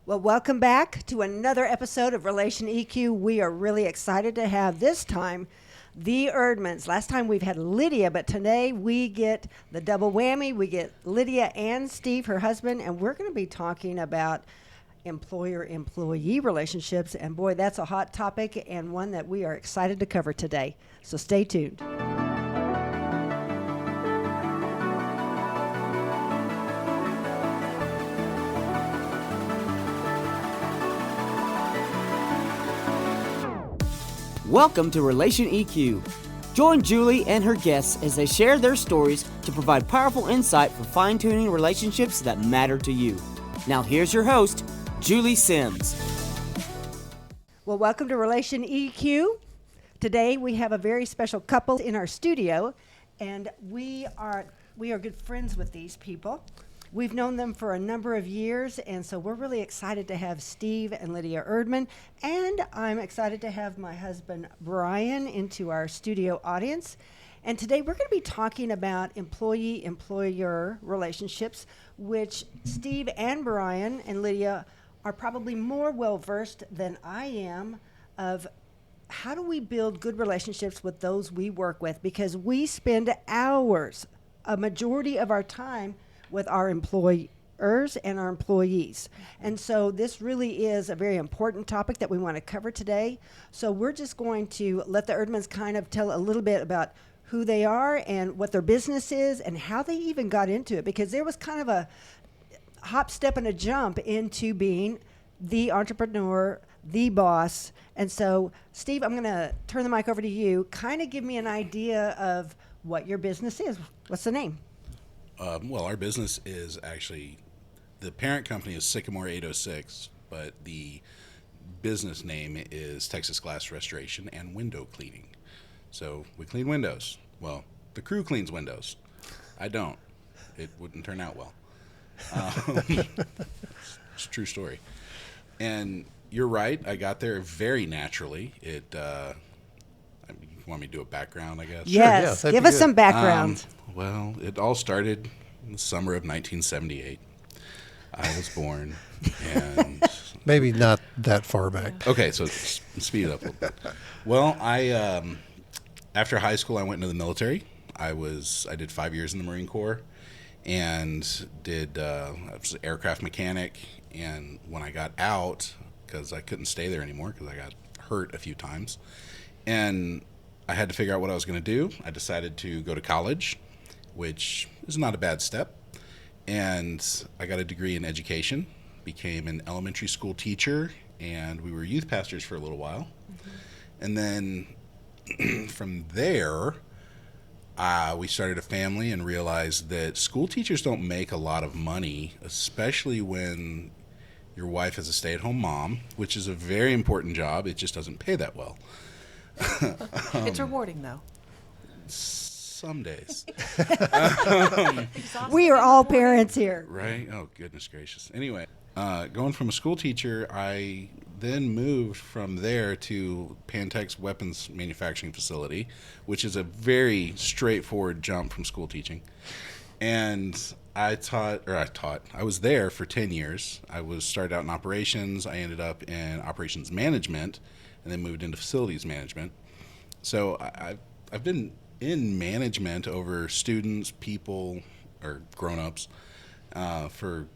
Well, welcome back to another episode of Relation EQ. We are really excited to have this time the Erdmans. Last time we've had Lydia, but today we get the double whammy. We get Lydia and Steve, her husband, and we're going to be talking about employer-employee relationships. And boy, that's a hot topic and one that we are excited to cover today. So stay tuned. Welcome to Relation EQ. Join Julie and her guests as they share their stories to provide powerful insight for fine-tuning relationships that matter to you. Now here's your host, Julie Sims. Well, welcome to Relation EQ. Today we have a very special couple in our studio, and we are good friends with these people. We've known them for a number of years, and so we're really excited to have Steve and Lydia Erdman, and I'm excited to have my husband Brian into our studio audience. And today we're going to be talking about employee-employer relationships, which Steve and Brian and Lydia are probably more well-versed than I am of how do we build good relationships with those we work with, because we spend hours, a majority of our time, with our employers and our employees. And so this really is a very important topic that we want to cover today. So we're just going to let the Erdmans kind of tell a little bit about who they are and what their business is and how they even got into it, because there was kind of a hop, step, and a jump into being the entrepreneur, the boss. And so, Steve, I'm going to turn the mic over to you. Kind of give me an idea of what your business is. What's the name? Well, our business is actually, the parent company is Sycamore 806, but the business name is Texas Glass Restoration and Window Cleaning. So we clean windows. Well, the crew cleans windows. I don't. It wouldn't turn out well. It's a true story. And you're right. I got there very naturally. You want me to do a background, I guess? Yes. Sure, yeah, give us some background. Well, it all started in the summer of 1978. I was born, and Maybe not that far back. okay, so speed it up a little bit. Well, after high school, I went into the military. I did 5 years in the Marine Corps, and I was an aircraft mechanic. And when I got out, because I couldn't stay there anymore because I got hurt a few times, and I had to figure out what I was going to do, I decided to go to college, which is not a bad step. And I got a degree in education, became an elementary school teacher, and we were youth pastors for a little while. Mm-hmm. And then from there, we started a family and realized that school teachers don't make a lot of money, especially when your wife is a stay-at-home mom, which is a very important job. It just doesn't pay that well. It's rewarding, though. Some days. We are all parents here. Right? Oh, goodness gracious. Anyway, going from a school teacher, I then moved from there to Pantech's weapons manufacturing facility, which is a very straightforward jump from school teaching. And I was there for 10 years. Started out in operations. I ended up in operations management and then moved into facilities management. So I've been in management over students, people, or grown-ups for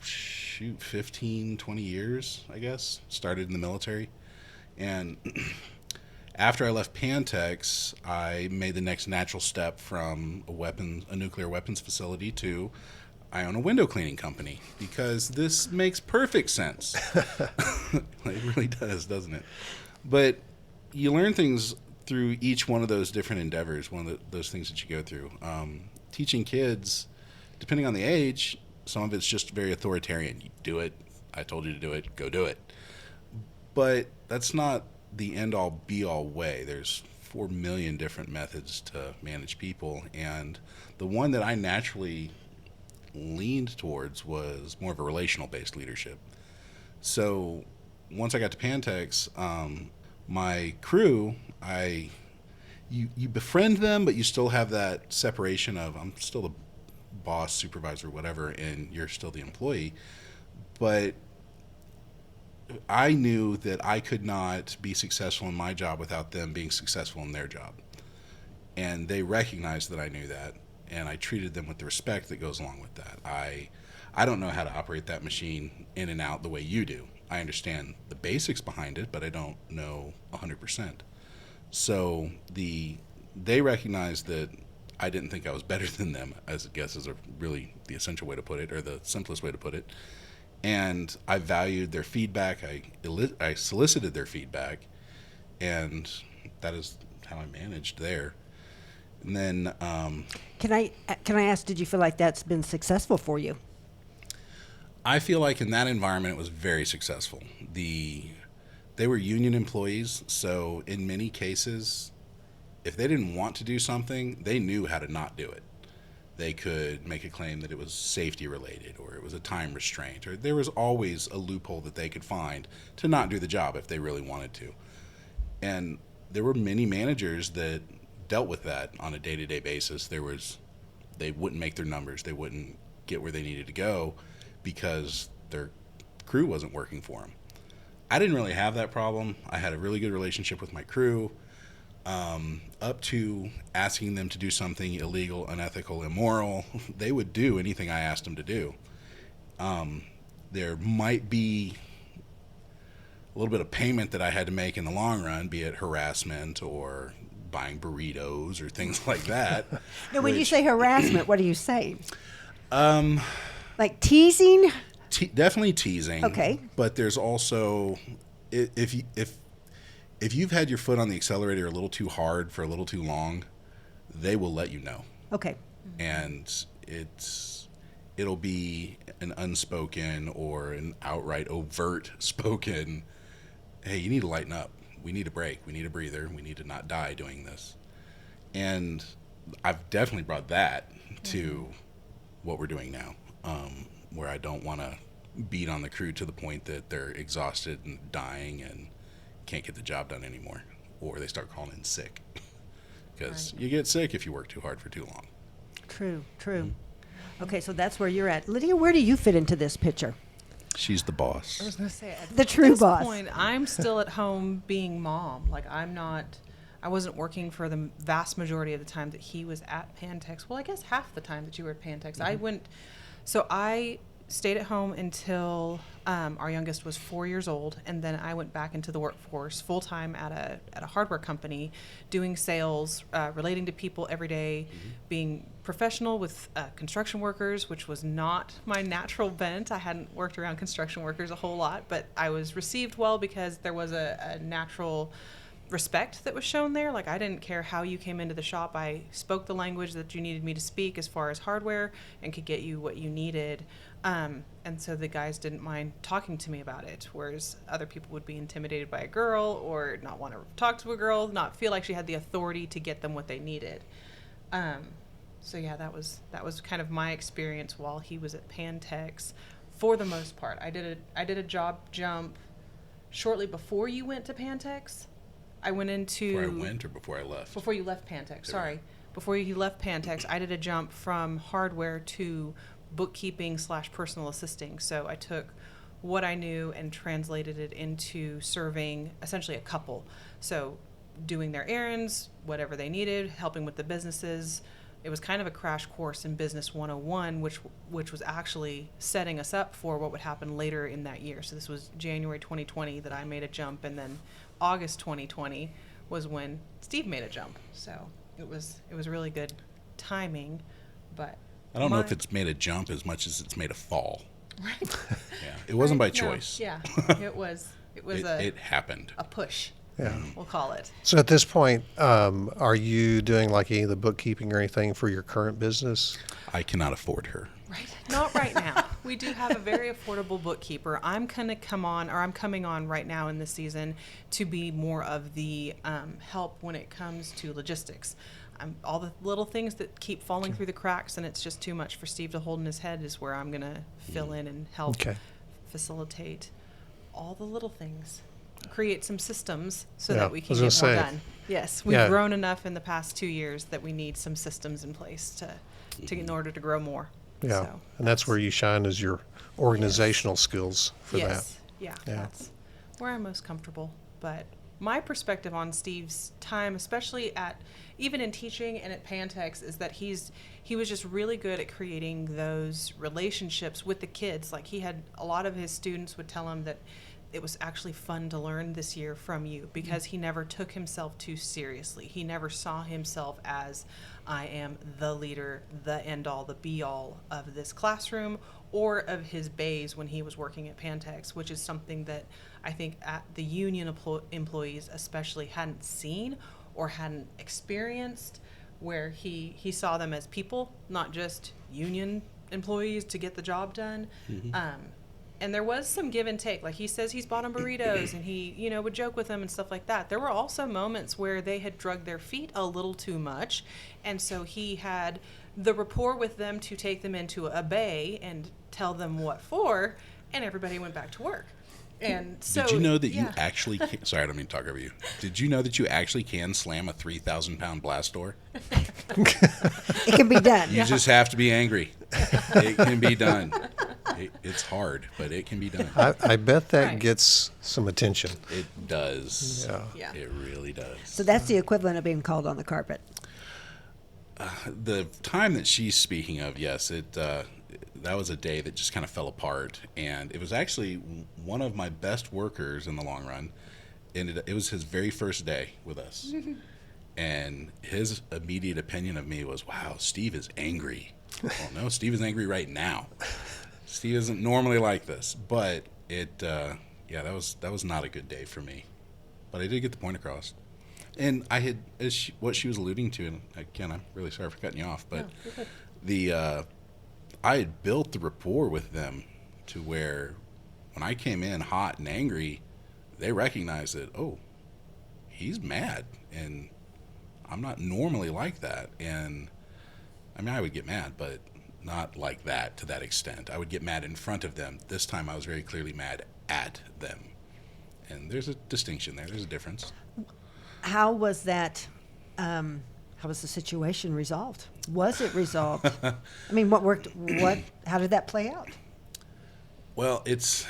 15, 20 years, I guess. Started in the military. And after I left Pantex, I made the next natural step from a nuclear weapons facility to I own a window cleaning company, because this makes perfect sense. It really does, doesn't it? But you learn things through each one of those different endeavors, those things that you go through. Teaching kids, depending on the age, some of it's just very authoritarian. You do it. I told you to do it. Go do it. But that's not the end-all, be-all way. There's 4 million different methods to manage people, and the one that I naturally leaned towards was more of a relational-based leadership. So once I got to Pantex, my crew, you befriend them, but you still have that separation of I'm still the boss, supervisor, whatever, and you're still the employee. But I knew that I could not be successful in my job without them being successful in their job. And they recognized that I knew that, and I treated them with the respect that goes along with that. I don't know how to operate that machine in and out the way you do. I understand the basics behind it, but I don't know 100%. So they recognized that I didn't think I was better than them, as I guess is really the essential way to put it, or the simplest way to put it. And I valued their feedback. I solicited their feedback, and that is how I managed there. And then, Can I ask? Did you feel like that's been successful for you? I feel like in that environment it was very successful. They were union employees, so in many cases, if they didn't want to do something, they knew how to not do it. They could make a claim that it was safety related, or it was a time restraint, or there was always a loophole that they could find to not do the job if they really wanted to. And there were many managers that dealt with that on a day-to-day basis. They wouldn't make their numbers. They wouldn't get where they needed to go because their crew wasn't working for them. I didn't really have that problem. I had a really good relationship with my crew. Up to asking them to do something illegal, unethical, immoral, they would do anything I asked them to do. There might be a little bit of payment that I had to make in the long run, be it harassment or buying burritos or things like that. Now, when you say harassment, what are you saying? Like teasing? Definitely teasing. Okay. But there's also, if you've had your foot on the accelerator a little too hard for a little too long, they will let you know. Okay. And it'll be an unspoken or an outright overt spoken, hey, you need to lighten up. We need a break. We need a breather. We need to not die doing this. And I've definitely brought that to what we're doing now, where I don't want to beat on the crew to the point that they're exhausted and dying and can't get the job done anymore, or they start calling in sick, because you get sick if you work too hard for too long. True. Okay, so that's where you're at. Lydia, where do you fit into this picture? She's the boss. I was going to say, at The true this boss. point, I'm still at home being mom. Like, I wasn't working for the vast majority of the time that he was at Pantex. Well, I guess half the time that you were at Pantex. I stayed at home until our youngest was 4 years old, and then I went back into the workforce full-time at a hardware company, doing sales, relating to people every day, being professional with construction workers, which was not my natural bent. I hadn't worked around construction workers a whole lot, but I was received well because there was a natural respect that was shown there. Like, I didn't care how you came into the shop. I spoke the language that you needed me to speak as far as hardware and could get you what you needed. And so the guys didn't mind talking to me about it, whereas other people would be intimidated by a girl or not want to talk to a girl, not feel like she had the authority to get them what they needed. So yeah, that was kind of my experience while he was at Pantex. For the most part, I did a job jump shortly before you went to Pantex. I went into... Before I went or before I left? Before you left Pantex, sorry. Before you left Pantex, I did a jump from hardware to bookkeeping / personal assisting. So I took what I knew and translated it into serving essentially a couple. So doing their errands, whatever they needed, helping with the businesses. It was kind of a crash course in Business 101, which was actually setting us up for what would happen later in that year. So this was January 2020 that I made a jump, and then August 2020 was when Steve made a jump. So it was really good timing, but I don't know if it's made a jump as much as it's made a fall. Right. Yeah, it wasn't by choice. Yeah, it was. It happened. A push. Yeah. We'll call it. So at this point, are you doing like any of the bookkeeping or anything for your current business? I cannot afford her. Right. Not right now. We do have a very affordable bookkeeper. I'm coming on right now in this season to be more of the help when it comes to logistics. All the little things that keep falling through the cracks, and it's just too much for Steve to hold in his head, is where I'm going to fill in and help facilitate all the little things. Create some systems so that we can get more done. Yes, we've grown enough in the past 2 years that we need some systems in place to in order to grow more. Yeah, So and that's where you shine, is your organizational skills for that. Yeah, Yeah. where I'm most comfortable. But my perspective on Steve's time, especially even in teaching and at Pantex, is that he was just really good at creating those relationships with the kids. Like, he had a lot of his students would tell him that it was actually fun to learn this year from you, because he never took himself too seriously. He never saw himself as, I am the leader, the end all, the be all of this classroom, or of his bays when he was working at Pantex, which is something that I think at the union employees especially hadn't seen or hadn't experienced, where he saw them as people, not just union employees to get the job done. And there was some give and take. Like, he says he's bought them burritos, and he, would joke with them and stuff like that. There were also moments where they had drugged their feet a little too much, and so he had the rapport with them to take them into a bay and tell them what for, and everybody went back to work. And so, did you know that you actually can, sorry, I don't mean to talk over you. Did you know that you actually can slam a 3,000-pound blast door? It can be done. You just have to be angry. It can be done. It's hard, but it can be done. I bet that Right. gets some attention. It does. Yeah. It really does. So that's the equivalent of being called on the carpet. The time that she's speaking of, yes, that was a day that just kind of fell apart, and it was actually one of my best workers in the long run. And it was his very first day with us, and his immediate opinion of me was, "Wow, Steve is angry." Well, no, Steve is angry right now. Steve isn't normally like this, but that was not a good day for me. But I did get the point across. And I had, what she was alluding to, and again, I'm really sorry for cutting you off, but I had built the rapport with them to where when I came in hot and angry, they recognized that, oh, he's mad, and I'm not normally like that. And I mean, I would get mad, but not like that to that extent. I would get mad in front of them. This time I was very clearly mad at them. And there's a distinction there. There's a difference. How was that? How was the situation resolved? Was it resolved? I mean, what worked? How did that play out? Well, it's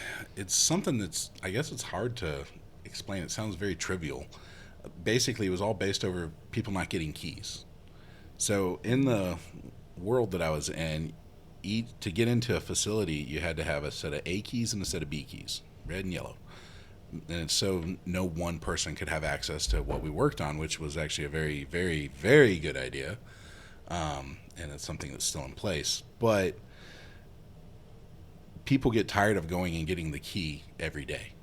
something that's, I guess it's hard to explain. It sounds very trivial. Basically, it was all based over people not getting keys. So in the world that I was in, to get into a facility, you had to have a set of A keys and a set of B keys, red and yellow. And so no one person could have access to what we worked on, which was actually a very, very, very good idea. And it's something that's still in place. But people get tired of going and getting the key every day.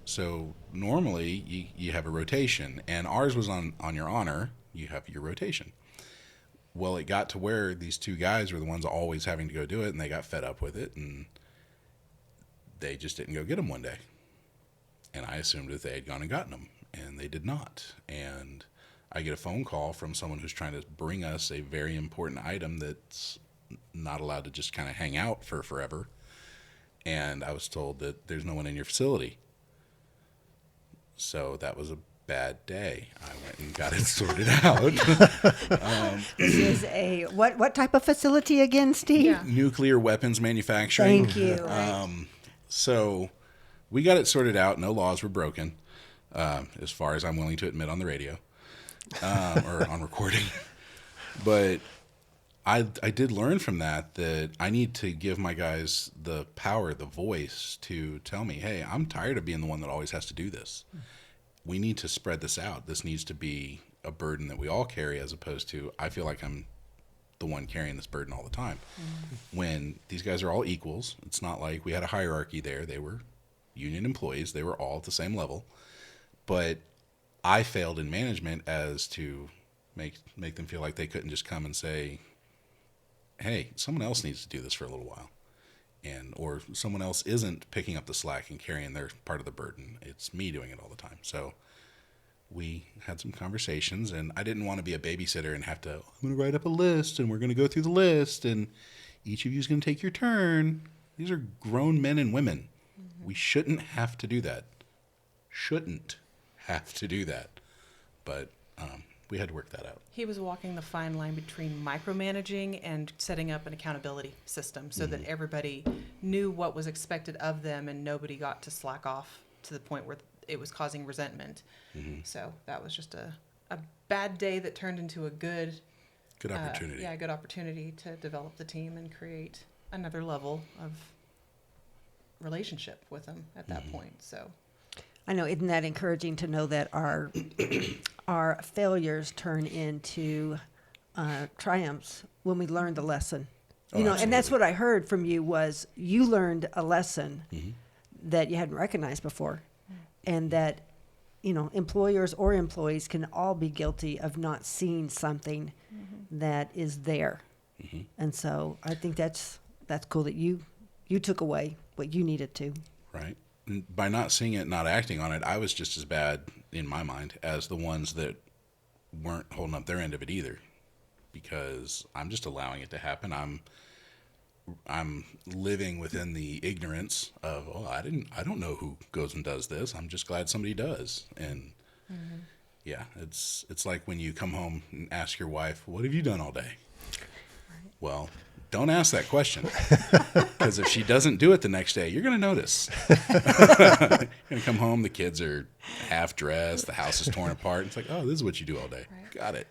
So normally you have a rotation, and ours was on your honor, you have your rotation. Well, it got to where these two guys were the ones always having to go do it, and they got fed up with it, and they just didn't go get them one day. And I assumed that they had gone and gotten them, and they did not. And I get a phone call from someone who's trying to bring us a very important item that's not allowed to just kind of hang out for forever. And I was told that there's no one in your facility. So that was a bad day. I went and got it sorted out. This is what type of facility again, Steve? Yeah. Nuclear weapons manufacturing. Thank you. So we got it sorted out. No laws were broken, as far as I'm willing to admit on the radio or on recording. But I did learn from that I need to give my guys the power, the voice to tell me, hey, I'm tired of being the one that always has to do this. We need to spread this out. This needs to be a burden that we all carry, as opposed to I feel like I'm the one carrying this burden all the time. When these guys are all equals, it's not like we had a hierarchy there. They were union employees. They were all at the same level. But I failed in management as to make them feel like they couldn't just come and say, hey, someone else needs to do this for a little while. Or someone else isn't picking up the slack and carrying their part of the burden. It's me doing it all the time. So we had some conversations, and I didn't want to be a babysitter and have to, I'm going to write up a list, and we're going to go through the list, and each of you is going to take your turn. These are grown men and women. We shouldn't have to do that. But we had to work that out. He was walking the fine line between micromanaging and setting up an accountability system so that everybody knew what was expected of them and nobody got to slack off to the point where it was causing resentment. So that was just a bad day that turned into a good Opportunity. good opportunity to develop the team and create another level of relationship with them at that point. So I know, isn't that encouraging to know that our our failures turn into triumphs when we learn the lesson. Oh, You know, and that's absolutely. what I heard from you was you learned a lesson that you hadn't recognized before, and that, you know, employers or employees can all be guilty of not seeing something that is there. And so I think that's cool that you took away what you needed to. Right. And by not seeing it, not acting on it, I was just as bad in my mind as the ones that weren't holding up their end of it either, because I'm just allowing it to happen. I'm living within the ignorance of, oh, I don't know who goes and does this. I'm just glad somebody does. And yeah, it's like when you come home and ask your wife, what have you done all day? Well, don't ask that question, because if she doesn't do it the next day, you're going to notice. You're going to come home, the kids are half dressed, the house is torn apart. It's like, oh, this is what you do all day. Right. Got it.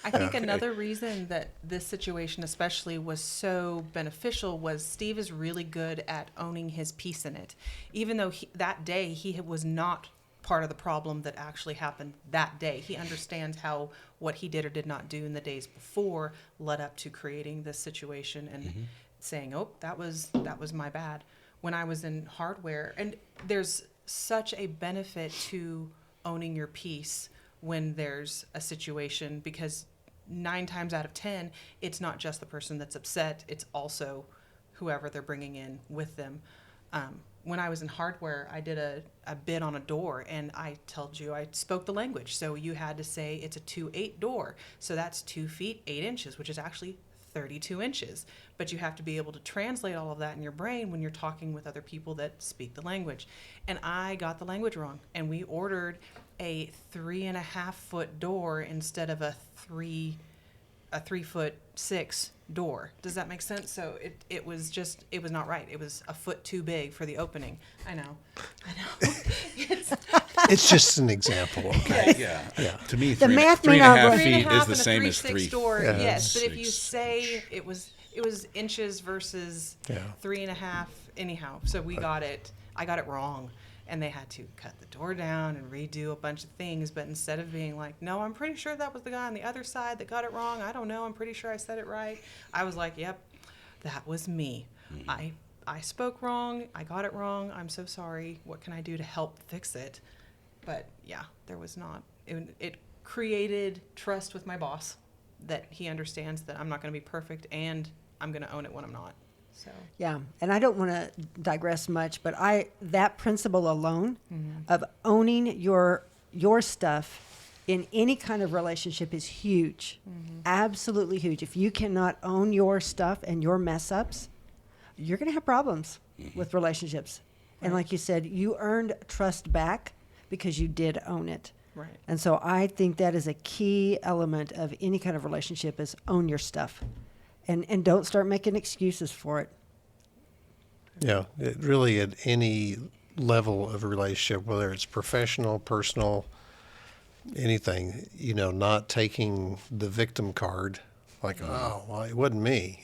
I think another reason that this situation especially was so beneficial was Steve is really good at owning his piece in it. Even though that day he was not part of the problem that actually happened that day. He understands how what he did or did not do in the days before led up to creating this situation and saying, oh, that was my bad. When I was in hardware, and there's such a benefit to owning your piece when there's a situation, because 9 times out of 10, it's not just the person that's upset, it's also whoever they're bringing in with them. When I was in hardware, I did a bid on a door, and I told you I spoke the language. So you had to say it's a 2.8 door. So that's 2 feet, 8 inches, which is actually 32 inches. But you have to be able to translate all of that in your brain when you're talking with other people that speak the language. And I got the language wrong. And we ordered a 3.5-foot door instead of a 3'6" door. Does that make sense? So it was not right. It was a foot too big for the opening. I know. It's just an example. Okay. Yeah. To me, The three, math three may and a not half work. feet 3.5 is the and a same as 3'6" 3 door. Yeah. Yes, but if you 6. say it was inches versus 3.5, anyhow. So we got it. I got it wrong. And they had to cut the door down and redo a bunch of things. But instead of being like, no, I'm pretty sure that was the guy on the other side that got it wrong. I don't know. I'm pretty sure I said it right. I was like, yep, that was me. I spoke wrong. I got it wrong. I'm so sorry. What can I do to help fix it? But yeah, there was not. It created trust with my boss that he understands that I'm not going to be perfect and I'm going to own it when I'm not. So Yeah, and I don't want to digress much, but that principle alone of owning your stuff in any kind of relationship is huge, absolutely huge. If you cannot own your stuff and your mess ups, you're going to have problems with relationships. And like you said, you earned trust back because you did own it. right. And so I think that is a key element of any kind of relationship is own your stuff. And don't start making excuses for it. Yeah, it really at any level of a relationship, whether it's professional, personal, anything, not taking the victim card, like, oh, well, it wasn't me,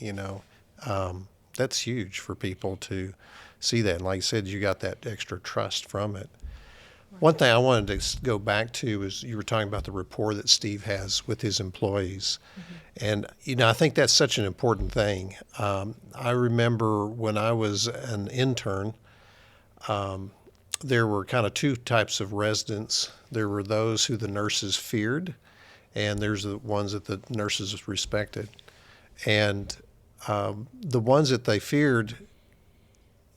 that's huge for people to see that. And like I said, you got that extra trust from it. One thing I wanted to go back to is you were talking about the rapport that Steve has with his employees. And, I think that's such an important thing. I remember when I was an intern, there were kind of 2 types of residents. There were those who the nurses feared, and there's the ones that the nurses respected. And the ones that they feared,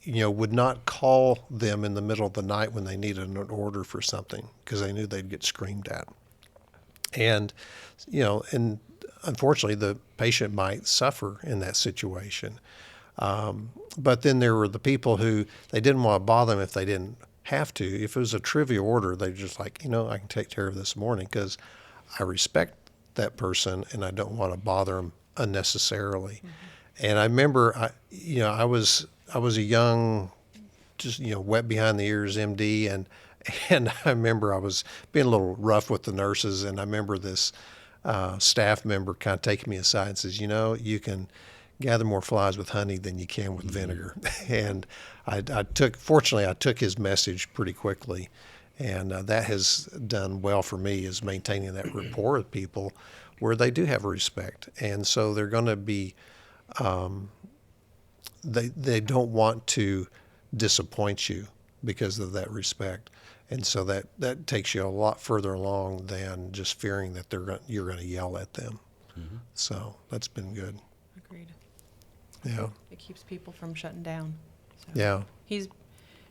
would not call them in the middle of the night when they needed an order for something because they knew they'd get screamed at. And, and unfortunately, the patient might suffer in that situation. But then there were the people who they didn't want to bother them if they didn't have to. If it was a trivial order, they're just like, I can take care of this morning because I respect that person and I don't want to bother them unnecessarily. And I remember, I was a young, just, wet behind the ears MD, and And I remember I was being a little rough with the nurses, and I remember this staff member kind of taking me aside and says, you can gather more flies with honey than you can with vinegar. And fortunately, I took his message pretty quickly. And that has done well for me, is maintaining that rapport with people where they do have respect. And so they're going to be, they don't want to disappoint you because of that respect. And so that takes you a lot further along than just fearing that you're going to yell at them. Mm-hmm. So that's been good. Agreed. Yeah. It keeps people from shutting down. So Yeah.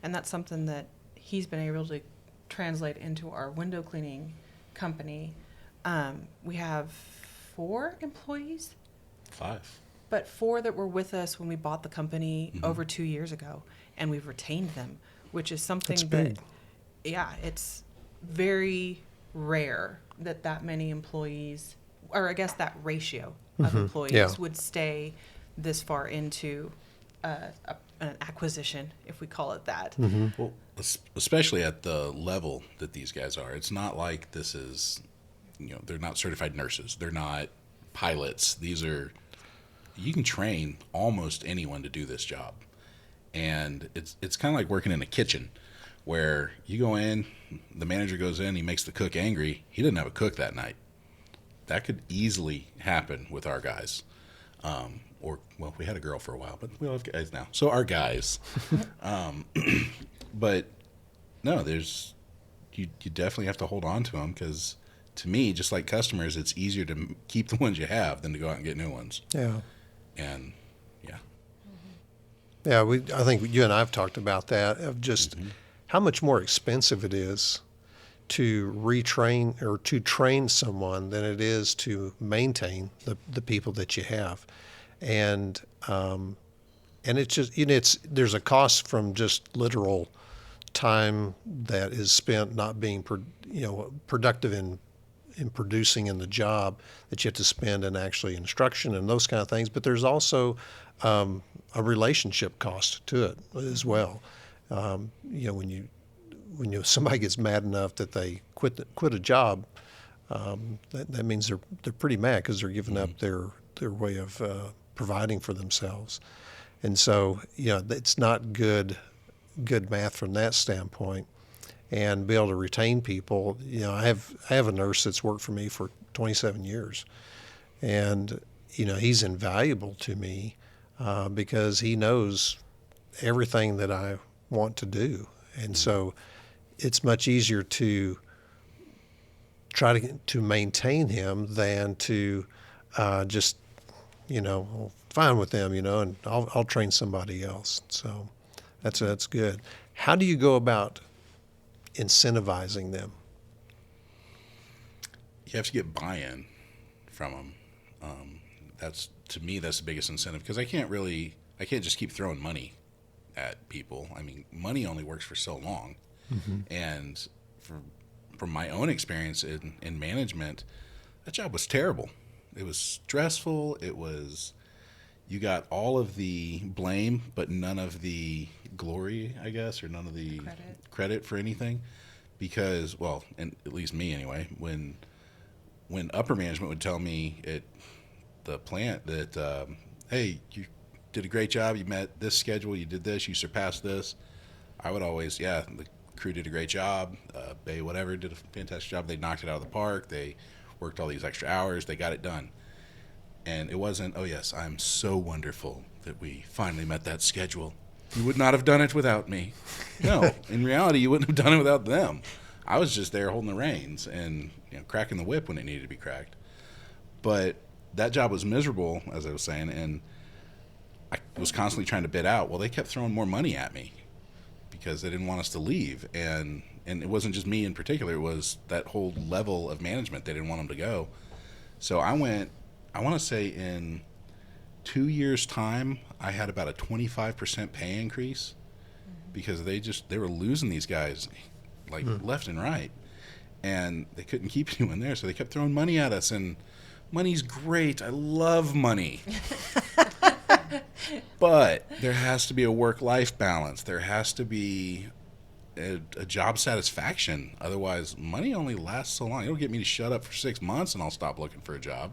And that's something that he's been able to translate into our window cleaning company. We have 4 employees. 5. But 4 that were with us when we bought the company over 2 years ago, and we've retained them, which is something That's big. It's very rare that many employees, or I guess that ratio of employees would stay this far into an acquisition, if we call it that. Well, especially at the level that these guys are, it's not like this is, they're not certified nurses. They're not pilots. You can train almost anyone to do this job. And it's kind of like working in a kitchen where you go in, the manager goes in, he makes the cook angry. He didn't have a cook that night. That could easily happen with our guys. We had a girl for a while, but we all have guys now. So our guys. But no, you definitely have to hold on to them, because to me, just like customers, it's easier to keep the ones you have than to go out and get new ones. Yeah. And yeah. Yeah, I think you and I have talked about that, of just how much more expensive it is to retrain or to train someone than it is to maintain the people that you have. And it's just, there's a cost from just literal time that is spent not being productive in producing in the job, that you have to spend in actually instruction and those kind of things. But there's also a relationship cost to it as well. When somebody gets mad enough that they quit a job, that means they're pretty mad, because they're giving up their way of providing for themselves. And so it's not good math from that standpoint. And be able to retain people. I have a nurse that's worked for me for 27 years, and he's invaluable to me because he knows everything that I want to do, and so it's much easier to try to maintain him than to just fine with them, and I'll train somebody else. So that's good. How do you go about incentivizing them? You have to get buy-in from them. To me, that's the biggest incentive, because I can't just keep throwing money at people. I mean, money only works for so long. And from my own experience in management, that job was terrible. It was stressful. You got all of the blame, but none of the glory, I guess, or none of the credit for anything. Because, and at least me anyway, when upper management would tell me at the plant that, hey, you did a great job, you met this schedule, you did this, you surpassed this, I would always, the crew did a great job, Bay whatever did a fantastic job, they knocked it out of the park, they worked all these extra hours, they got it done. And it wasn't, oh yes, I'm so wonderful that we finally met that schedule. You would not have done it without me. No, in reality, you wouldn't have done it without them. I was just there holding the reins and cracking the whip when it needed to be cracked. But that job was miserable, as I was saying, and I was constantly trying to bid out. Well, they kept throwing more money at me because they didn't want us to leave. And it wasn't just me in particular. It was that whole level of management. They didn't want them to go. So I want to say in 2 years' time, I had about a 25% pay increase because they were losing these guys left and right, and they couldn't keep anyone there, so they kept throwing money at us. And money's great. I love money. But there has to be a work-life balance. There has to be a job satisfaction. Otherwise, money only lasts so long. It'll get me to shut up for 6 months and I'll stop looking for a job.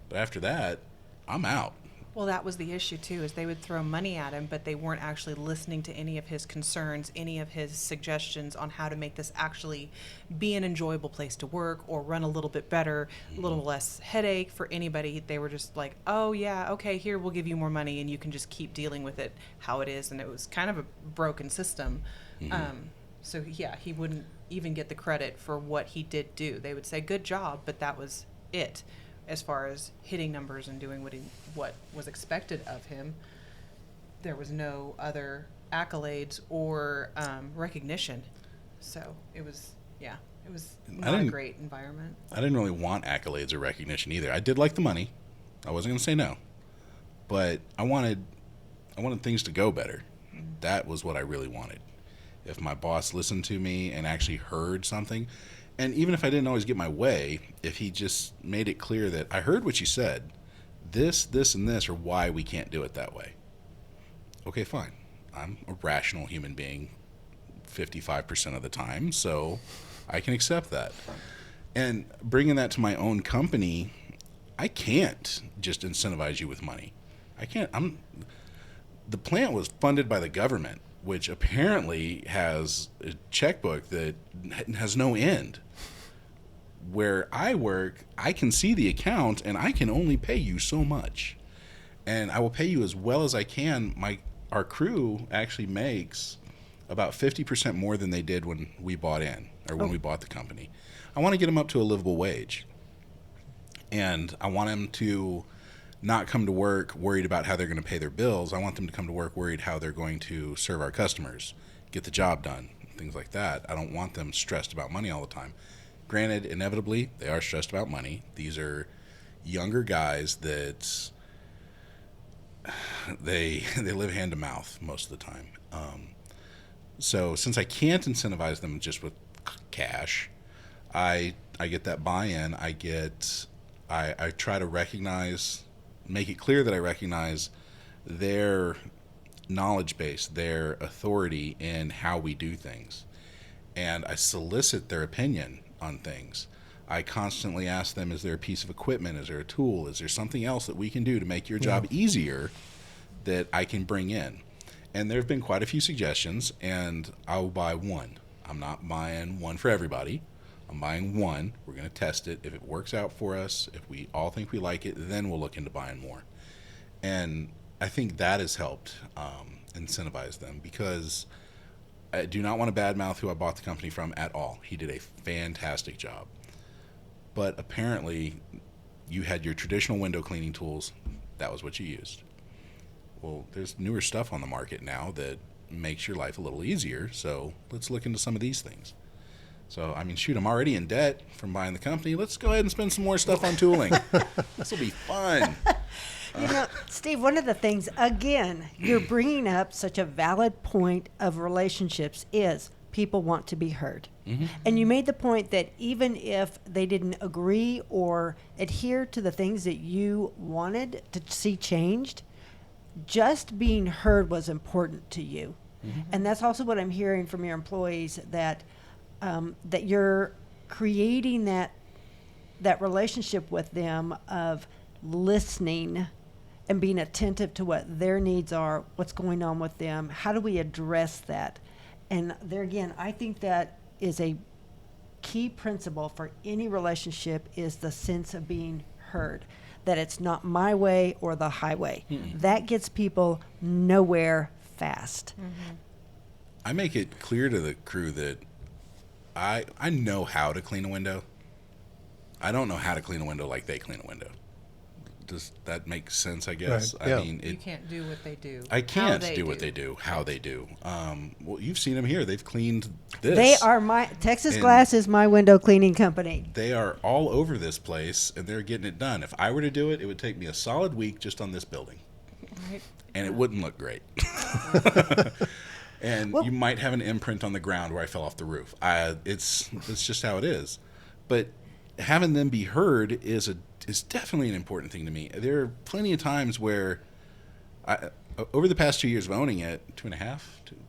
But after that, I'm out. Well, that was the issue too, is they would throw money at him, but they weren't actually listening to any of his concerns, any of his suggestions on how to make this actually be an enjoyable place to work or run a little bit better, a little less headache for anybody. They were just like, oh yeah, okay, here, we'll give you more money and you can just keep dealing with it how it is. And it was kind of a broken system. So yeah, he wouldn't even get the credit for what he did do. They would say, good job, but that was it. As far as hitting numbers and doing what was expected of him, there was no other accolades or recognition. So it was not a great environment. I didn't really want accolades or recognition either. I did like the money. I wasn't going to say no. But I wanted things to go better. That was what I really wanted. If my boss listened to me and actually heard something, and even if I didn't always get my way, if he just made it clear that I heard what you said, this, and this are why we can't do it that way. Okay, fine. I'm a rational human being 55% of the time, so I can accept that. And bringing that to my own company, I can't just incentivize you with money. I can't. The plant was funded by the government, which apparently has a checkbook that has no end. Where I work, I can see the account and I can only pay you so much. And I will pay you as well as I can. Our crew actually makes about 50% more than they did when we bought in, or when we bought the company. I want to get them up to a livable wage. And I want them to not come to work worried about how they're going to pay their bills. I want them to come to work worried how they're going to serve our customers, get the job done, things like that. I don't want them stressed about money all the time. Granted, inevitably, they are stressed about money. These are younger guys that they live hand to mouth most of the time. So since I can't incentivize them just with cash, I get that buy-in. I try to make it clear that I recognize their knowledge base, their authority in how we do things. And I solicit their opinion on things. I constantly ask them, is there a piece of equipment? Is there a tool? Is there something else that we can do to make your job easier that I can bring in? And there have been quite a few suggestions, and I will buy one. I'm not buying one for everybody. I'm buying one. We're going to test it. If it works out for us, if we all think we like it, then we'll look into buying more. And I think that has helped incentivize them, because I do not want to badmouth who I bought the company from at all. He did a fantastic job. But apparently, you had your traditional window cleaning tools. That was what you used. Well, there's newer stuff on the market now that makes your life a little easier, so let's look into some of these things. So, I mean, shoot, I'm already in debt from buying the company. Let's go ahead and spend some more stuff on tooling. This will be fun. You know, Steve, one of the things, again, you're bringing up such a valid point of relationships is people want to be heard. Mm-hmm. And you made the point that even if they didn't agree or adhere to the things that you wanted to see changed, just being heard was important to you. Mm-hmm. And that's also what I'm hearing from your employees, that that you're creating that relationship with them of listening and being attentive to what their needs are, what's going on with them, how do we address that? And there again, I think that is a key principle for any relationship, is the sense of being heard, that it's not my way or the highway. Mm-hmm. That gets people nowhere fast. Mm-hmm. I make it clear to the crew that I know how to clean a window. I don't know how to clean a window like they clean a window. Does that make sense, I guess? Right. Yeah. I mean, You can't do what they do. I can't do what they do, how they do. Well, you've seen them here. They've cleaned this. They are Texas Glass is my window cleaning company. They are all over this place, and they're getting it done. If I were to do it, it would take me a solid week just on this building. Right. And it wouldn't look great. And you might have an imprint on the ground where I fell off the roof. It's just how it is. But having them be heard is definitely an important thing to me. There are plenty of times where over the past 2 years of owning it, 2.5,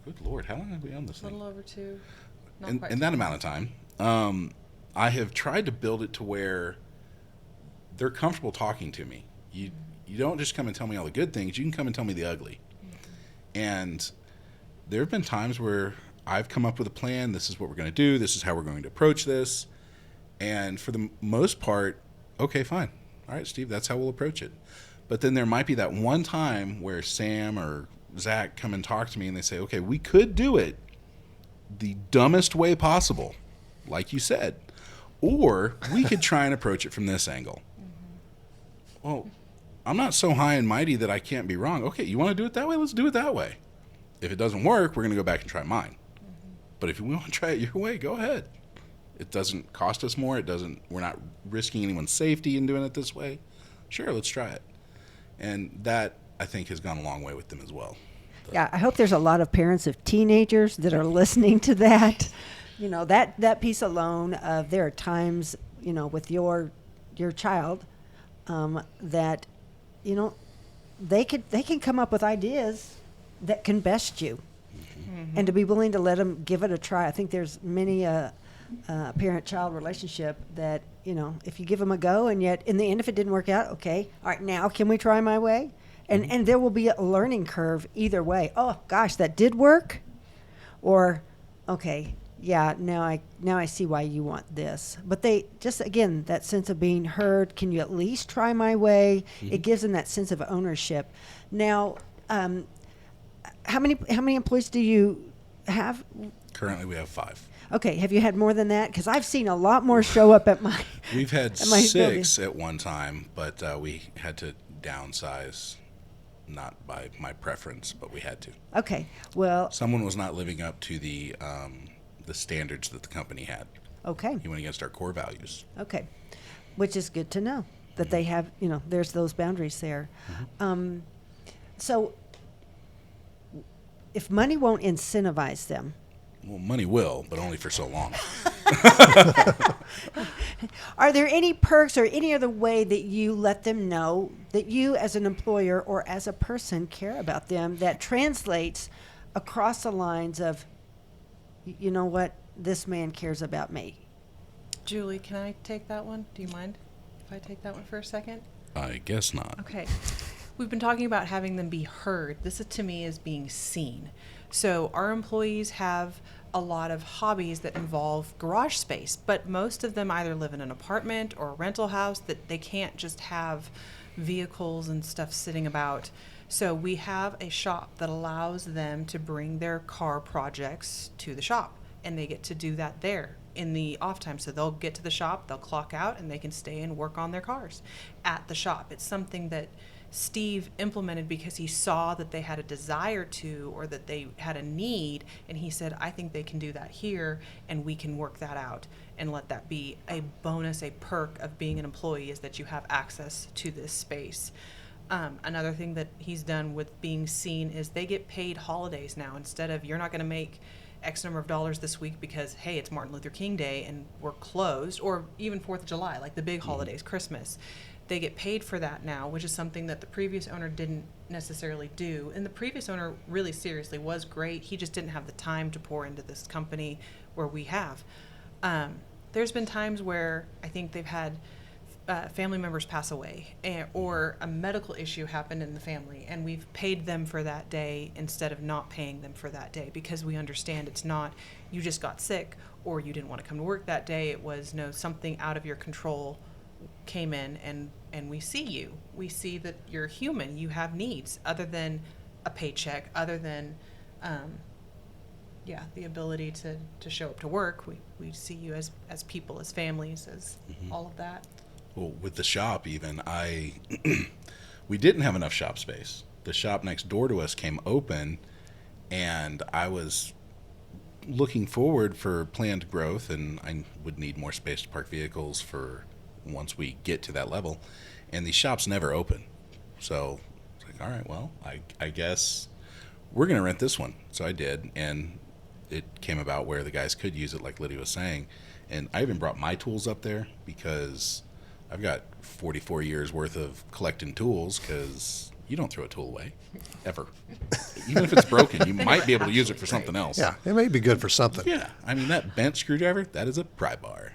good Lord, how long have we owned this A thing? little over 2. Not In, quite in 2. that amount of time, I have tried to build it to where they're comfortable talking to me. You don't just come and tell me all the good things. You can come and tell me the ugly. And there have been times where I've come up with a plan. This is what we're going to do. This is how we're going to approach this. And for the most part, okay, fine. All right, Steve, that's how we'll approach it. But then there might be that one time where Sam or Zach come and talk to me and they say, okay, we could do it the dumbest way possible, like you said, or we could try and approach it from this angle. Well, I'm not so high and mighty that I can't be wrong. Okay, you want to do it that way? Let's do it that way. If it doesn't work, we're going to go back and try mine. But if you want to try it your way, go ahead. It doesn't cost us more. We're not risking anyone's safety in doing it this way. Sure, let's try it. And that, I think, has gone a long way with them as well. Yeah, I hope there's a lot of parents of teenagers that are listening to that. You know, that piece alone of there are times, you know, with your child that, you know, they can come up with ideas that can best you. And to be willing to let them give it a try. I think there's many parent-child relationship that, you know, if you give them a go and yet in the end if it didn't work out, okay, all right, now can we try my way? And there will be a learning curve either way. Oh gosh, that did work, or okay, yeah, now I see why you want this. But they just, again, that sense of being heard. Can you at least try my way? It gives them that sense of ownership. Now, how many employees do you have? Currently, we have 5. Okay, have you had more than that? Because I've seen a lot more show up at my. We've had at my 6 at one time, but we had to downsize. Not by my preference, but we had to. Okay, well. Someone was not living up to the standards that the company had. Okay. He went against our core values. Okay, which is good to know that they have, you know, there's those boundaries there. So if money won't incentivize them. Well, money will, but only for so long. Are there any perks or any other way that you let them know that you as an employer or as a person care about them that translates across the lines of, you know what, this man cares about me? Julie, can I take that one? Do you mind if I take that one for a second? I guess not. Okay. We've been talking about having them be heard. This is, to me, is being seen. So our employees have a lot of hobbies that involve garage space, but most of them either live in an apartment or a rental house that they can't just have vehicles and stuff sitting about. So we have a shop that allows them to bring their car projects to the shop, and they get to do that there in the off time. So they'll get to the shop, they'll clock out, and they can stay and work on their cars at the shop. It's something that Steve implemented because he saw that they had a desire to, or that they had a need, and he said, I think they can do that here, and we can work that out and let that be a bonus, a perk of being an employee, is that you have access to this space. Another thing that he's done with being seen is they get paid holidays now. Instead of, you're not going to make X number of dollars this week because, hey, it's Martin Luther King Day and we're closed, or even 4th of July, like the big holidays, Christmas. They get paid for that now, which is something that the previous owner didn't necessarily do. And the previous owner really seriously was great. He just didn't have the time to pour into this company where we have. There's been times where I think they've had family members pass away, or a medical issue happened in the family, and we've paid them for that day instead of not paying them for that day, because we understand it's not you just got sick or you didn't want to come to work that day. It was something out of your control came in, and we see you. We see that you're human. You have needs other than a paycheck, other than the ability to show up to work. We see you as people, as families, as all of that. Well, with the shop even, we didn't have enough shop space. The shop next door to us came open, and I was looking forward for planned growth, and I would need more space to park vehicles for once we get to that level. And these shops never open. So it's like, all right, well, I guess we're going to rent this one. So I did, and it came about where the guys could use it, like Lydia was saying. And I even brought my tools up there because I've got 44 years worth of collecting tools, because You don't throw a tool away, ever. Even if it's broken, you might be able to use it for something else. Yeah, it may be good for something. Yeah, I mean, that bent screwdriver, that is a pry bar.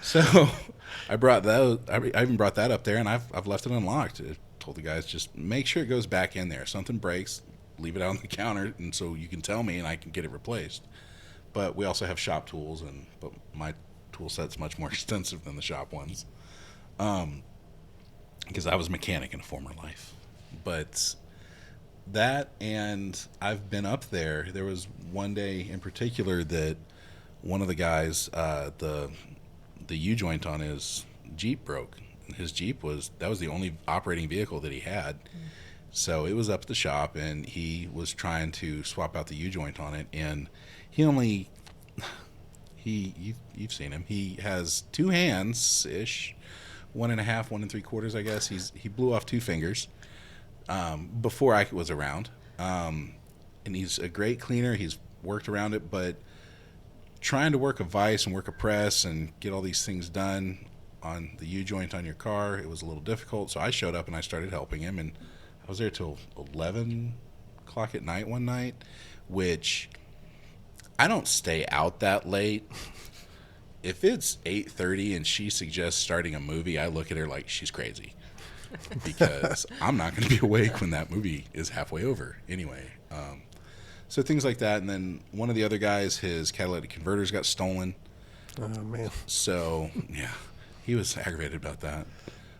So I brought that. I even brought that up there, and I've left it unlocked. I told the guys, just make sure it goes back in there. If something breaks, leave it out on the counter, and so you can tell me, and I can get it replaced. But we also have shop tools, but my tool set's much more extensive than the shop ones. Because I was a mechanic in a former life. But that, and I've been up there. There was one day in particular that one of the guys, the U-joint on his Jeep broke. His Jeep was the only operating vehicle that he had. So it was up at the shop, and he was trying to swap out the U-joint on it, and you've seen him. He has two hands-ish, 1.5, 1 3/4, I guess. He blew off 2 fingers before I was around, and he's a great cleaner. He's worked around it, but trying to work a vise and work a press and get all these things done on the U-joint on your car, it was a little difficult. So I showed up and I started helping him, and I was there till 11 o'clock at night one night, which I don't stay out that late. If it's 8:30 and she suggests starting a movie, I look at her like she's crazy, because I'm not going to be awake when that movie is halfway over anyway. So things like that. And then one of the other guys, his catalytic converters got stolen. Oh, man. So, yeah, he was aggravated about that.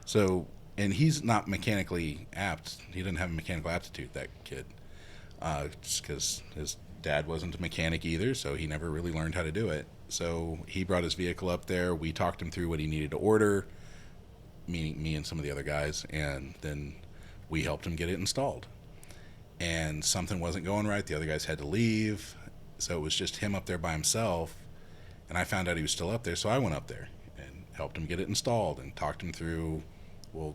So, and he's not mechanically apt. He didn't have a mechanical aptitude, that kid, just because his dad wasn't a mechanic either, so he never really learned how to do it. So he brought his vehicle up there. We talked him through what he needed to order, meaning me and some of the other guys, and then we helped him get it installed. And something wasn't going right. The other guys had to leave, so it was just him up there by himself. And I found out he was still up there, so I went up there and helped him get it installed and talked him through, well,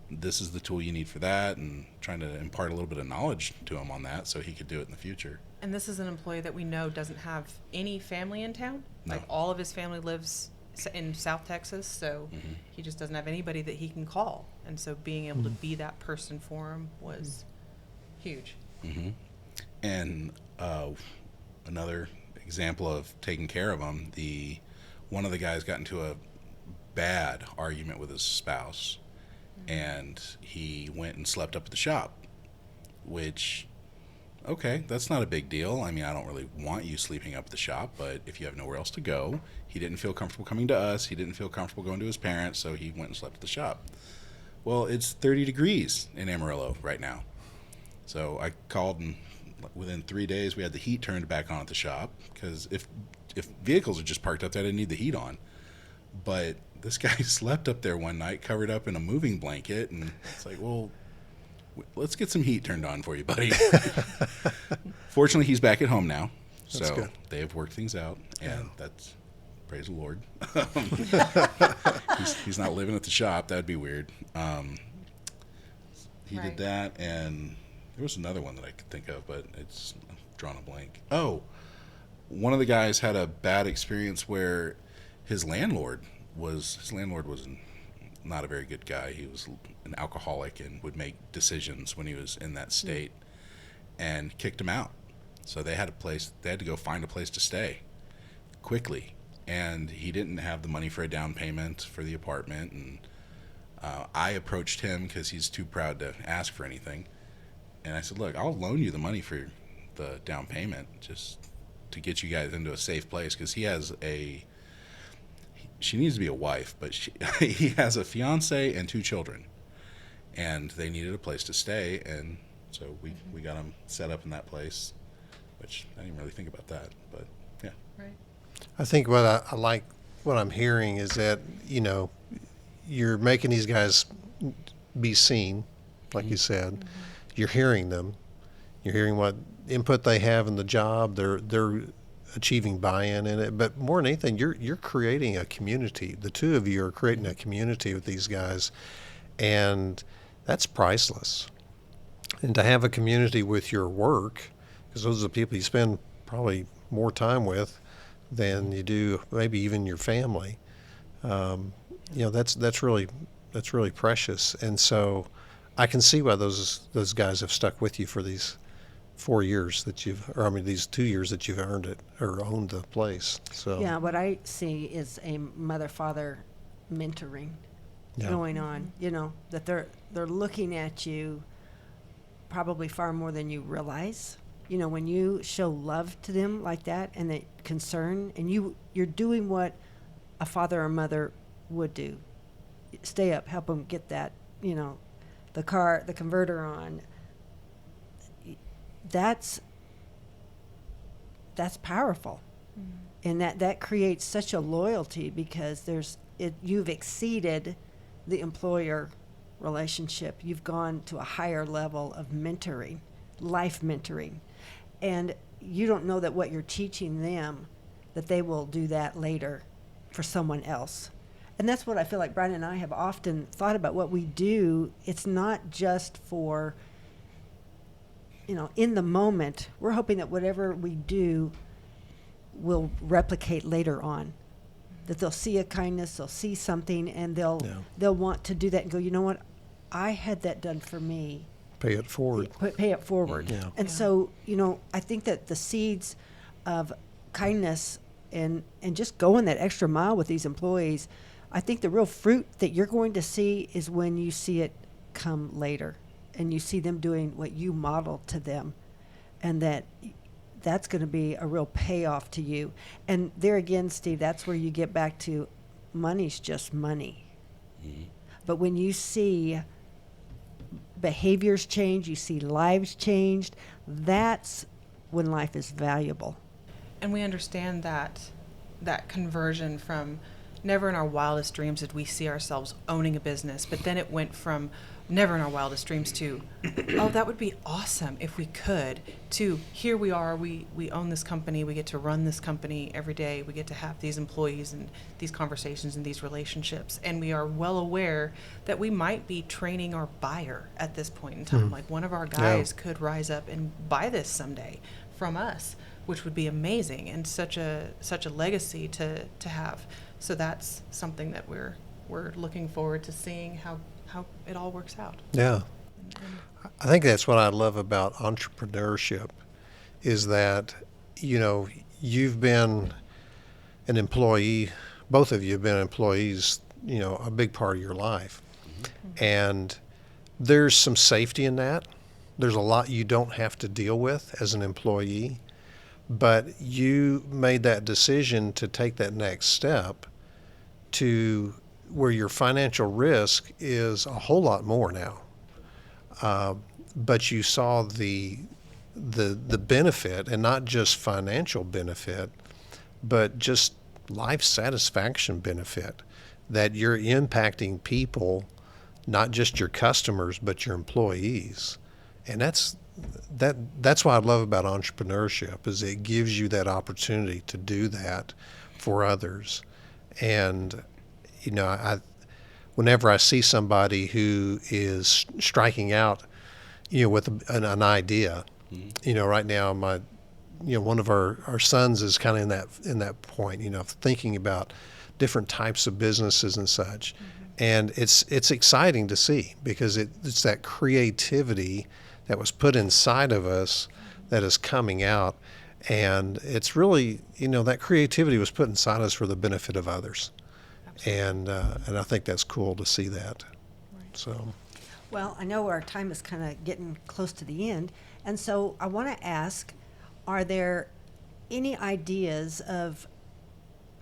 this is the tool you need for that, and trying to impart a little bit of knowledge to him on that so he could do it in the future. And this is an employee that we know doesn't have any family in town. No. Like, all of his family lives in South Texas, so he just doesn't have anybody that he can call. And so being able to be that person for him was huge. And another example of taking care of him, one of the guys got into a bad argument with his spouse, and he went and slept up at the shop, which, okay, that's not a big deal. I mean, I don't really want you sleeping up at the shop, but if you have nowhere else to go, he didn't feel comfortable coming to us. He didn't feel comfortable going to his parents, so he went and slept at the shop. Well, it's 30 degrees in Amarillo right now. So I called, and within 3 days we had the heat turned back on at the shop, because if vehicles are just parked up there, they need the heat on. But this guy slept up there one night covered up in a moving blanket, and it's like, well, let's get some heat turned on for you, buddy. Fortunately, he's back at home now, That's so good. they have worked things out, and that's, praise the Lord. He's not living at the shop. That'd be weird. He did Right. that, and there was another one that I could think of, but it's drawn a blank. Oh, one of the guys had a bad experience where his landlord was not a very good guy. He was an alcoholic and would make decisions when he was in that state, and kicked him out. So they had to go find a place to stay quickly, and he didn't have the money for a down payment for the apartment. And I approached him because he's too proud to ask for anything, and I said, look, I'll loan you the money for the down payment just to get you guys into a safe place, because she needs to be a wife, but he has a fiance and 2 children, and they needed a place to stay, and so we got them set up in that place, which I didn't really think about that, but yeah. Right. I think what I like, what I'm hearing is that, you're making these guys be seen, like you said. You're hearing them. You're hearing what input they have in the job. They're achieving buy-in in it. But more than anything, you're creating a community. The two of you are creating a community with these guys, and that's priceless. And to have a community with your work, because those are the people you spend probably more time with than you do maybe even your family. That's really that's really precious. And so I can see why those guys have stuck with you for these 4 years that these 2 years that you've earned it or owned the place. So Yeah, what I see is a mother-father mentoring Yeah. going on, that they're looking at you probably far more than you realize. When you show love to them like that and the concern, and you're doing what a father or mother would do. Stay up, help them get that, the converter on. That's powerful. And that creates such a loyalty because you've exceeded the employer relationship. You've gone to a higher level of mentoring, life mentoring. And you don't know that what you're teaching them, that they will do that later for someone else. And that's what I feel like Brian and I have often thought about what we do. It's not just for, in the moment. We're hoping that whatever we do will replicate later on. That they'll see a kindness, they'll see something, and they'll want to do that and go, you know what? I had that done for me. Pay it forward. Pay it forward. Yeah. And so, I think that the seeds of kindness and just going that extra mile with these employees, I think the real fruit that you're going to see is when you see it come later and you see them doing what you modeled to them, and that's going to be a real payoff to you. And there again, Steve, that's where you get back to money's just money. Mm-hmm. But when you see behaviors change, you see lives changed, that's when life is valuable. And we understand that conversion from never in our wildest dreams did we see ourselves owning a business, but then it went from never in our wildest dreams to, oh, that would be awesome if we could, to here we are, we own this company, we get to run this company every day, we get to have these employees and these conversations and these relationships, and we are well aware that we might be training our buyer at this point in time. Like one of our guys could rise up and buy this someday from us, which would be amazing and such a legacy to have. So that's something that we're looking forward to seeing how it all works out. Yeah. I think that's what I love about entrepreneurship is that, you've been an employee, both of you have been employees, a big part of your life. Mm-hmm. And there's some safety in that. There's a lot you don't have to deal with as an employee, but you made that decision to take that next step to where your financial risk is a whole lot more now. But you saw the benefit, and not just financial benefit, but just life satisfaction benefit, that you're impacting people, not just your customers, but your employees. And that's what I love about entrepreneurship, is it gives you that opportunity to do that for others. And whenever I see somebody who is striking out, with an idea, right now one of our sons is kind of in that point, thinking about different types of businesses and such. Mm-hmm. And it's exciting to see, because it's that creativity that was put inside of us that is coming out. And it's really, that creativity was put inside us for the benefit of others. And I think that's cool to see that. Right. So, well, I know our time is kind of getting close to the end, and so I want to ask: are there any ideas of,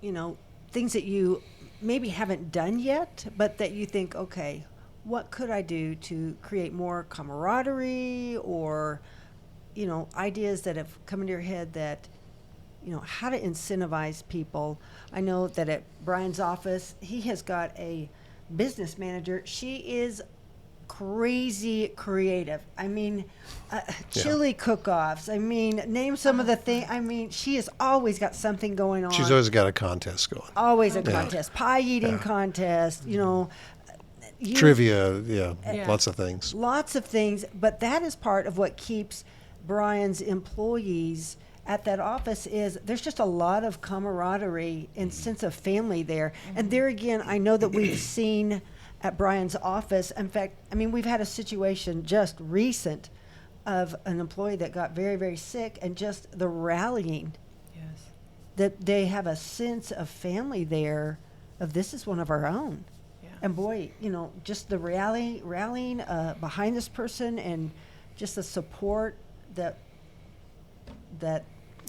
things that you maybe haven't done yet, but that you think, okay, what could I do to create more camaraderie, or, ideas that have come into your head that, how to incentivize people? I know that at Brian's office, he has got a business manager. She is crazy creative. I mean, chili cook-offs. I mean, name some of the things. She has always got something going on. She's always got a contest going. Always a contest. Pie eating contest, trivia, lots of things. Lots of things, but that is part of what keeps Brian's employees at that office. Is there's just a lot of camaraderie and sense of family there. And there again, I know that we've seen at Brian's office. In fact, I mean, we've had a situation just recent of an employee that got very, very sick, and just the rallying, Yes. that they have a sense of family there, of this is one of our own. Yeah. And boy, just the rallying behind this person, and just the support that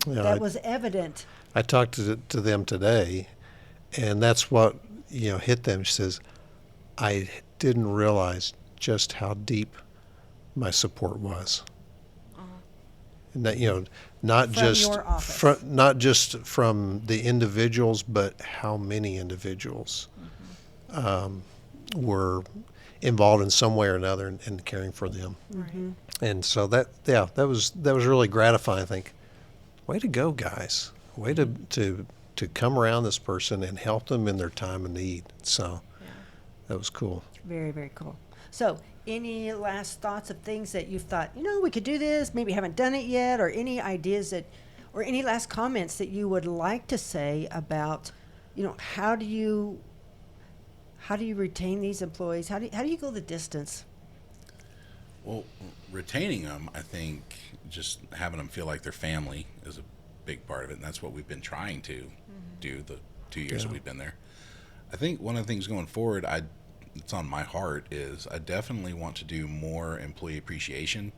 Yeah, was evident. I talked to them today, and that's what hit them. She says, "I didn't realize just how deep my support was." And that not From just your office. not just from the individuals, but how many individuals were involved in some way or another in caring for them. Right. And so that was really gratifying. I think, way to go, guys! Way to come around this person and help them in their time of need. So Yeah. that was cool. Very, very cool. So, any last thoughts of things that you've thought, we could do this, maybe haven't done it yet, or any ideas or any last comments that you would like to say about, how do you retain these employees? How do you go the distance? Well, retaining them, I think just having them feel like their family is a big part of it, and that's what we've been trying to do the 2 years that we've been there. I think one of the things going forward, it's on my heart, is I definitely want to do more employee appreciation.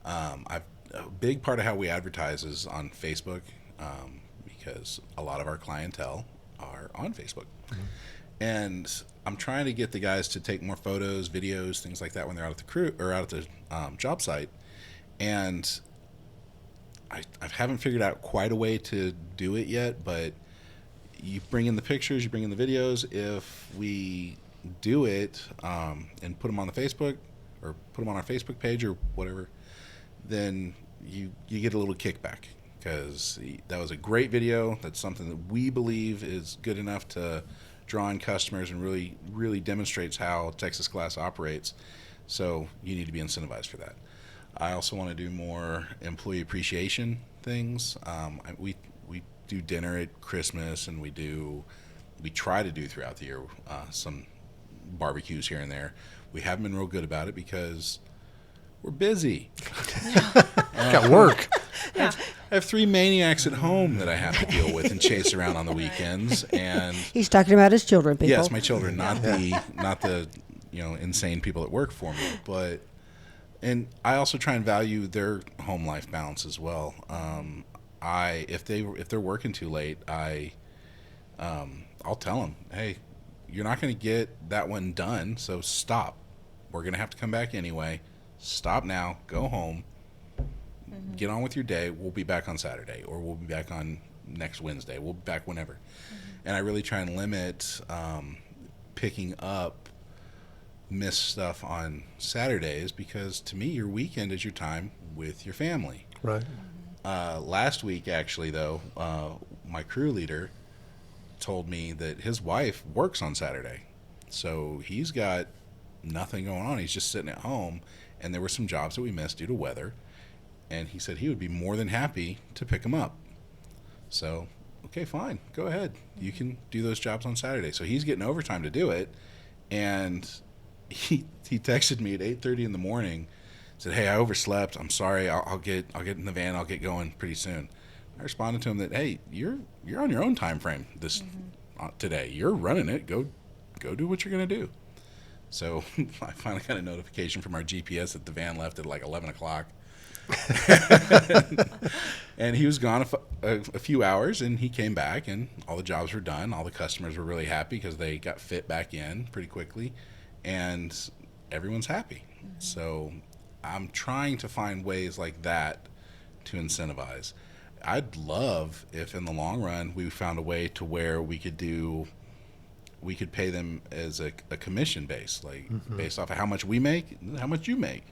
A big part of how we advertise is on Facebook, because a lot of our clientele are on Facebook. And I'm trying to get the guys to take more photos, videos, things like that when they're out at the crew or out at the job site. And I haven't figured out quite a way to do it yet, but you bring in the pictures, you bring in the videos. If we do it and put them on the Facebook or put them on our Facebook page or whatever, then you get a little kickback, because that was a great video. That's something that we believe is good enough to draw in customers and really, really demonstrates how Texas Glass operates. So you need to be incentivized for that. I also want to do more employee appreciation things. We do dinner at Christmas, and we try to do throughout the year some barbecues here and there. We haven't been real good about it because we're busy. Got work. Yeah. I have 3 maniacs at home that I have to deal with and chase around on the weekends. And He's talking about his children, people. yes, my children, not the insane people that work for me, and I also try and value their home life balance as well. If they're working too late, I'll tell them, hey, you're not going to get that one done, so stop. We're going to have to come back anyway. Stop now. Go home. Get on with your day. We'll be back on Saturday, or we'll be back on next Wednesday. We'll be back whenever. And I really try and limit picking up missed stuff on Saturdays, because to me, your weekend is your time with your family. Right. Last week, actually, though, my crew leader told me that his wife works on Saturday. So he's got nothing going on. He's just sitting at home, and there were some jobs that we missed due to weather. And he said he would be more than happy to pick them up. So, okay, fine. Go ahead. You can do those jobs on Saturday. So he's getting overtime to do it. And he texted me at 8:30 in the morning, said, hey, I overslept. I'm sorry. I'll get in the van. I'll get going pretty soon. I responded to him that, hey, you're on your own time frame today. You're running it. Go do what you're going to do. So I finally got a notification from our GPS that the van left at like 11 o'clock. And he was gone a few hours, and he came back, and all the jobs were done. All the customers were really happy because they got fit back in pretty quickly, and everyone's happy. So I'm trying to find ways like that to incentivize. I'd love if in the long run we found a way to where we could pay them as a commission base, like based off of how much we make, how much you make.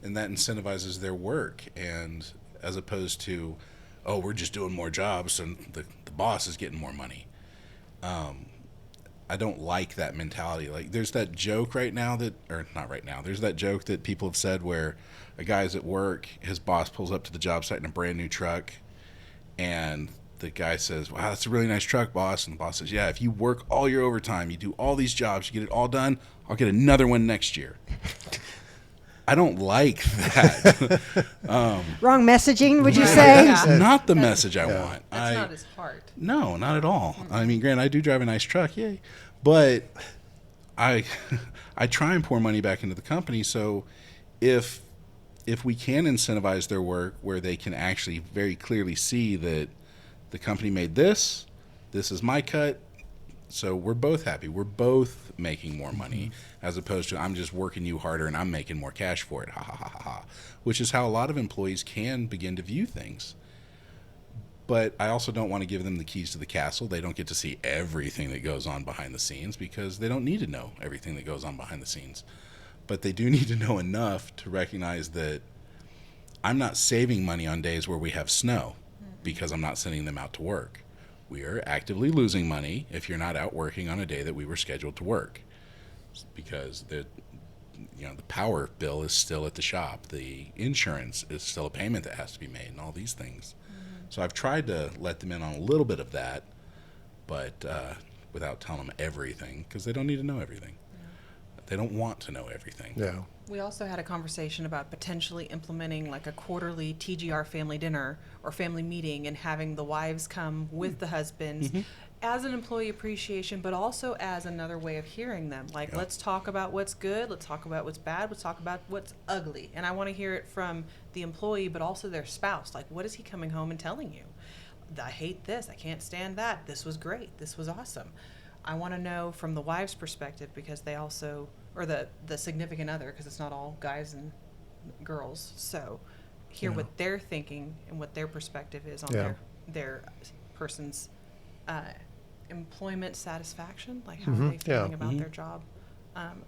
And that incentivizes their work, and as opposed to, oh, we're just doing more jobs and the boss is getting more money. I don't like that mentality. Like, there's that joke right now there's that joke that people have said where a guy's at work, his boss pulls up to the job site in a brand new truck, and the guy says, "Wow, that's a really nice truck, boss." And the boss says, "Yeah, if you work all your overtime, you do all these jobs, you get it all done, I'll get another one next year." I don't like that. Wrong messaging, would you say? Yeah. Not the message I want. That's not his heart. No, not at all. I mean, granted, I do drive a nice truck, yay, but I I try and pour money back into the company. So if we can incentivize their work where they can actually very clearly see that the company made this is my cut, so we're both happy. We're both making more money, as opposed to I'm just working you harder and I'm making more cash for it. Ha ha ha ha ha. Which is how a lot of employees can begin to view things. But I also don't want to give them the keys to the castle. They don't get to see everything that goes on behind the scenes because they don't need to know everything that goes on behind the scenes. But they do need to know enough to recognize that I'm not saving money on days where we have snow because I'm not sending them out to work. We are actively losing money if you're not out working on a day that we were scheduled to work, because the power bill is still at the shop, the insurance is still a payment that has to be made, and all these things. So I've tried to let them in on a little bit of that, but without telling them everything, because they don't need to know everything. They don't want to know everything. Yeah. We also had a conversation about potentially implementing like a quarterly TGR family dinner or family meeting and having the wives come with the husbands as an employee appreciation, but also as another way of hearing them. Like, let's talk about what's good, let's talk about what's bad, let's talk about what's ugly. And I want to hear it from the employee, but also their spouse. Like, what is he coming home and telling you? I hate this, I can't stand that, this was great, this was awesome. I want to know from the wife's perspective, because they also, or the significant other, because it's not all guys and girls. So hear what they're thinking and what their perspective is on their person's employment satisfaction, like how are they feeling about their job.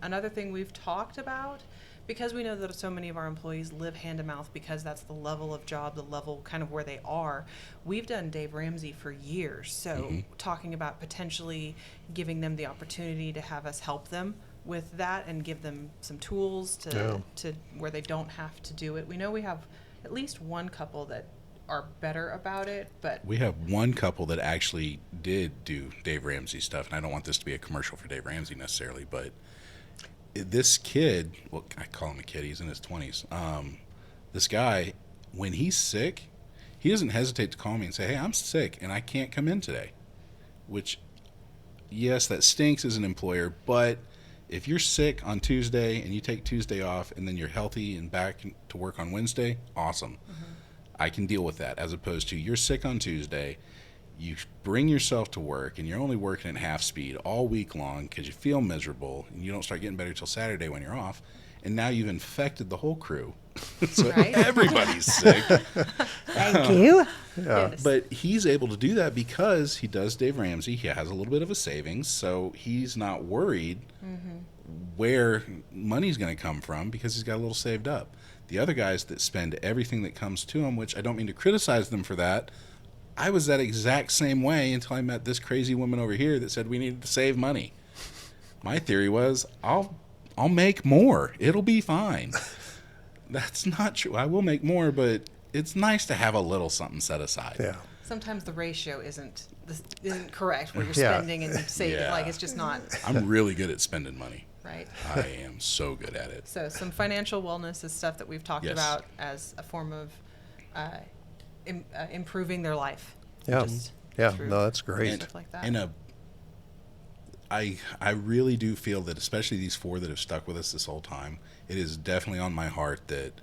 Another thing we've talked about, because we know that so many of our employees live hand to mouth because that's the level of job, the level kind of where they are. We've done Dave Ramsey for years. So talking about potentially giving them the opportunity to have us help them with that and give them some tools to where they don't have to do it. We know we have at least one couple that are better about it, but we have one couple that actually did do Dave Ramsey stuff, and I don't want this to be a commercial for Dave Ramsey necessarily, but this kid, well, I call him a kid, he's in his 20s. This guy, when he's sick, he doesn't hesitate to call me and say, "Hey, I'm sick and I can't come in today." Which, yes, that stinks as an employer, but if you're sick on Tuesday and you take Tuesday off and then you're healthy and back to work on Wednesday, awesome. I can deal with that, as opposed to you're sick on Tuesday, you bring yourself to work and you're only working at half speed all week long because you feel miserable and you don't start getting better till Saturday when you're off, and now you've infected the whole crew. So everybody's sick. Thank you. yes. But he's able to do that because he does Dave Ramsey. He has a little bit of a savings, so he's not worried where money's going to come from because he's got a little saved up. The other guys that spend everything that comes to them, which I don't mean to criticize them for that, I was that exact same way until I met this crazy woman over here that said we needed to save money. My theory was, I'll make more. It'll be fine. That's not true. I will make more, but it's nice to have a little something set aside. Yeah. Sometimes the ratio isn't correct where you're spending and saving. Yeah. Like, it's just not I'm really good at spending money. right. I am so good at it. So some financial wellness is stuff that we've talked Yes. about as a form of improving their life. Yeah. Just Yeah. through No, that's great. stuff like that. And I really do feel that, especially these four that have stuck with us this whole time, it is definitely on my heart that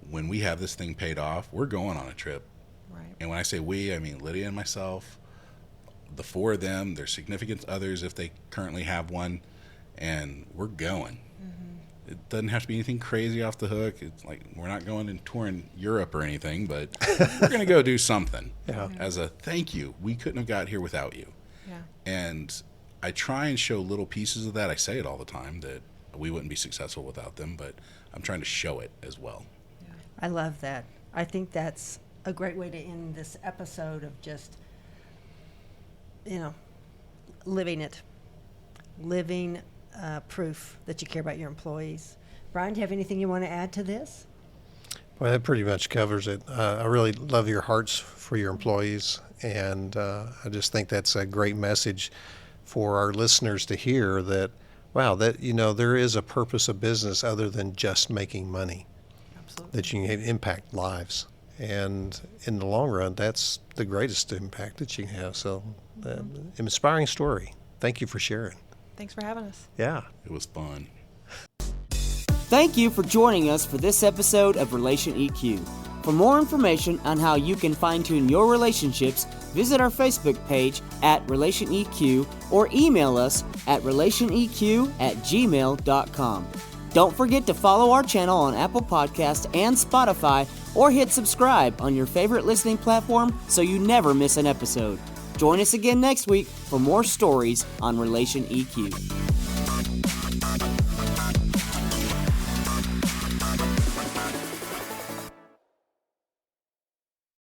when we have this thing paid off, we're going on a trip. Right. And when I say we, I mean Lydia and myself, the four of them, their significant others if they currently have one, and we're going. It doesn't have to be anything crazy off the hook. It's like we're not going and touring Europe or anything, but we're going to go do something as a thank you. We couldn't have got here without you. Yeah. And I try and show little pieces of that. I say it all the time that we wouldn't be successful without them, but I'm trying to show it as well. I love that. I think that's a great way to end this episode of just, living it. Living proof that you care about your employees. Brian, do you have anything you want to add to this? Well, that pretty much covers it. I really love your hearts for your employees, And I just think that's a great message for our listeners to hear, that, wow, that, there is a purpose of business other than just making money, Absolutely. that you can impact lives. And in the long run, that's the greatest impact that you can have. So, inspiring story. Thank you for sharing. Thanks for having us. Yeah. It was fun. Thank you for joining us for this episode of Relation EQ. For more information on how you can fine-tune your relationships, visit our Facebook page at Relation EQ or email us at relationeq@gmail.com. Don't forget to follow our channel on Apple Podcasts and Spotify, or hit subscribe on your favorite listening platform so you never miss an episode. Join us again next week for more stories on Relation EQ.